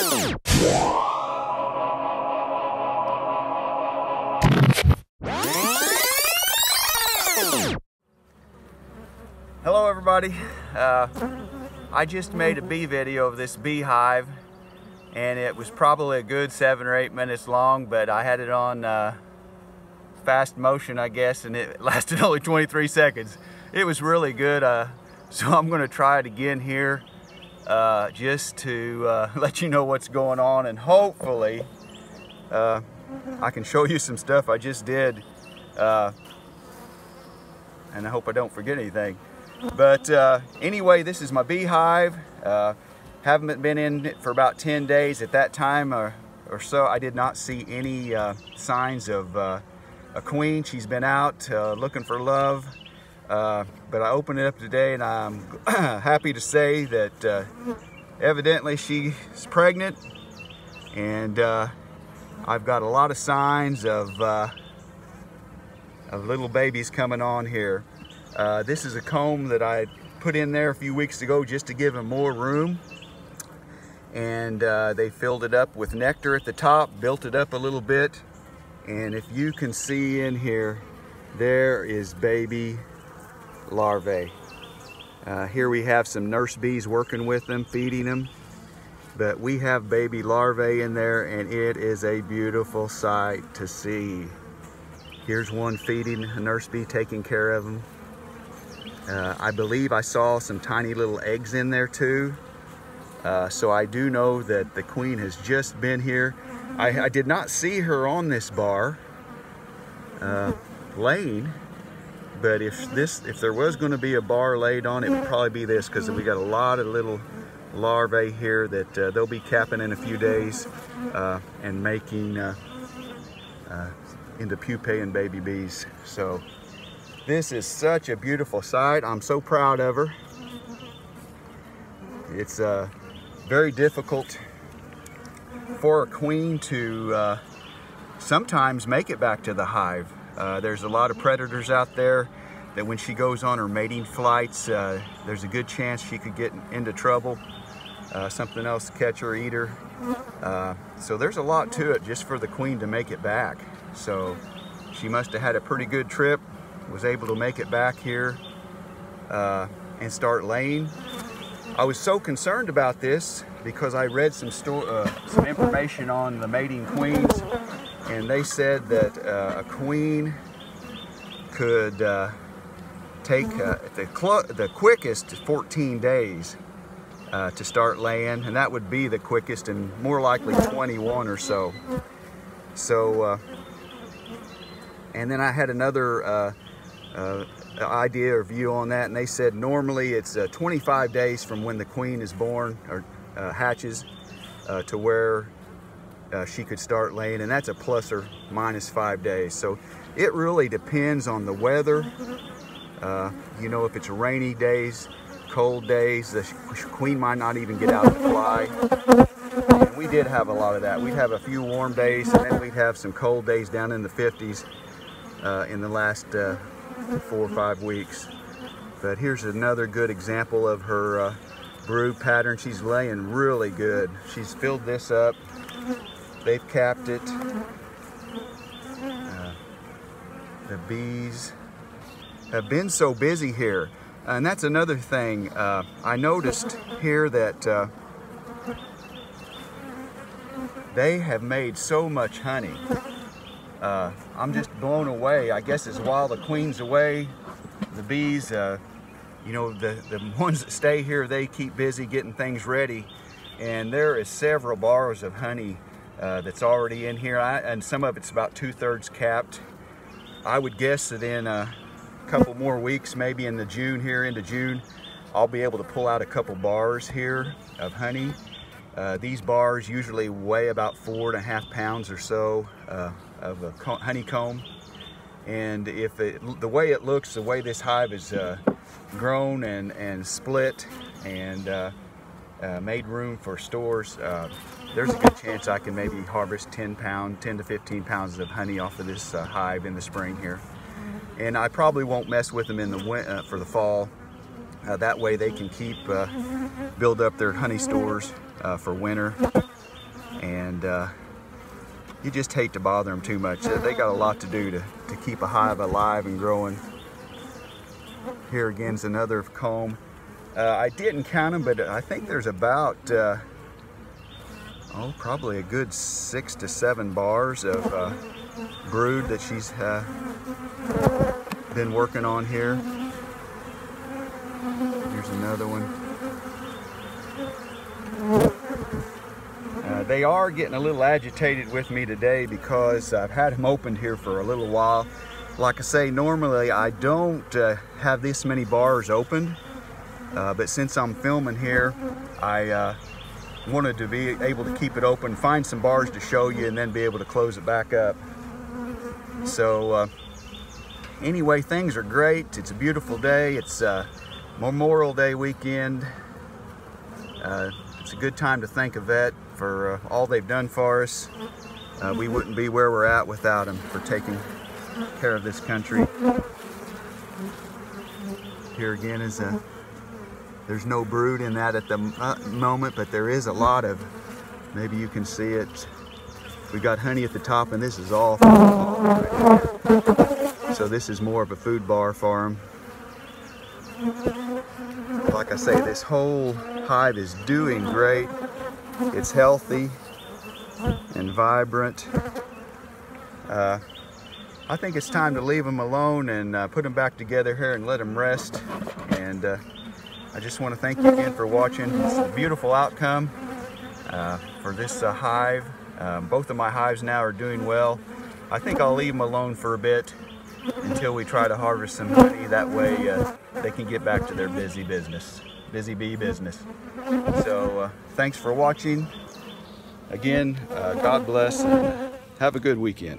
Hello everybody. I just made a bee video of this beehive, and it was probably a good 7 or 8 minutes long, but I had it on fast motion, I guess, and it lasted only 23 seconds. It was really good, so I'm going to try it again here just to let you know what's going on, and hopefully I can show you some stuff I just did, and I hope I don't forget anything. But anyway, this is my beehive. Haven't been in it for about 10 days. At that time or so, I did not see any signs of a queen. She's been out looking for love. But I opened it up today, and I'm happy to say that evidently she's pregnant, and I've got a lot of signs of little babies coming on here. This is a comb that I put in there a few weeks ago just to give them more room, and they filled it up with nectar at the top, built it up a little bit, and if you can see in here, there is baby larvae. Here we have some nurse bees working with them, feeding them, but we have baby larvae in there, and it is a beautiful sight to see. Here's one feeding, a nurse bee taking care of them. I believe I saw some tiny little eggs in there too. So I do know that the queen has just been here. I did not see her on this bar laying, but if there was going to be a bar laid on, it would probably be this, because we got a lot of little larvae here that they'll be capping in a few days and making into pupae and baby bees. So this is such a beautiful sight. I'm so proud of her. It's very difficult for a queen to sometimes make it back to the hive. There's a lot of predators out there that when she goes on her mating flights, there's a good chance she could get into trouble. Something else to catch her, eat her. So there's a lot to it just for the queen to make it back. So she must have had a pretty good trip, was able to make it back here and start laying. I was so concerned about this because I read some information on the mating queens, and they said that a queen could take the quickest 14 days to start laying, and that would be the quickest, and more likely 21 or so. So and then I had another idea or view on that, and they said normally it's 25 days from when the queen is born or hatches to where she could start laying, and that's a plus or minus 5 days. So it really depends on the weather. You know, if it's rainy days, cold days, the queen might not even get out to fly. And we did have a lot of that. We'd have a few warm days, and then we'd have some cold days down in the 50s in the last 4 or 5 weeks. But here's another good example of her brood pattern. She's laying really good. She's filled this up. They've capped it. The bees have been so busy here. And that's another thing. I noticed here that they have made so much honey. I'm just blown away. I guess it's while the queen's away, the bees, you know, the ones that stay here, they keep busy getting things ready. And there is several bars of honey that's already in here, and some of it's about 2/3 capped. I would guess that in a couple more weeks, maybe in the June here, into June, I'll be able to pull out a couple bars here of honey. These bars usually weigh about 4.5 pounds or so of a honeycomb. And if the way it looks, the way this hive is grown and split and made room for stores, there's a good chance I can maybe harvest 10 to 15 pounds of honey off of this hive in the spring here. And I probably won't mess with them in the for the fall. That way they can keep build up their honey stores for winter. and you just hate to bother them too much. They got a lot to do to keep a hive alive and growing. Here again is another comb. I didn't count them, but I think there's about probably a good 6 to 7 bars of brood that she's been working on here. Here's another one. They are getting a little agitated with me today because I've had them opened here for a little while. Like I say, normally I don't have this many bars opened, but since I'm filming here, I wanted to be able to keep it open, find some bars to show you, and then be able to close it back up. So anyway, things are great. It's a beautiful day. It's Memorial Day weekend. It's a good time to thank a vet for all they've done for us. We wouldn't be where we're at without them for taking care of this country. Here again is there's no brood in that at the moment, but there is a lot of, maybe you can see it. We got honey at the top, and this is all right. So this is more of a food bar for them. Like I say, this whole hive is doing great. It's healthy and vibrant. I think it's time to leave them alone and put them back together here and let them rest. And I just want to thank you again for watching. It's a beautiful outcome for this hive. Both of my hives now are doing well. I think I'll leave them alone for a bit until we try to harvest some honey. That way they can get back to their busy bee business. So thanks for watching. Again, God bless and have a good weekend.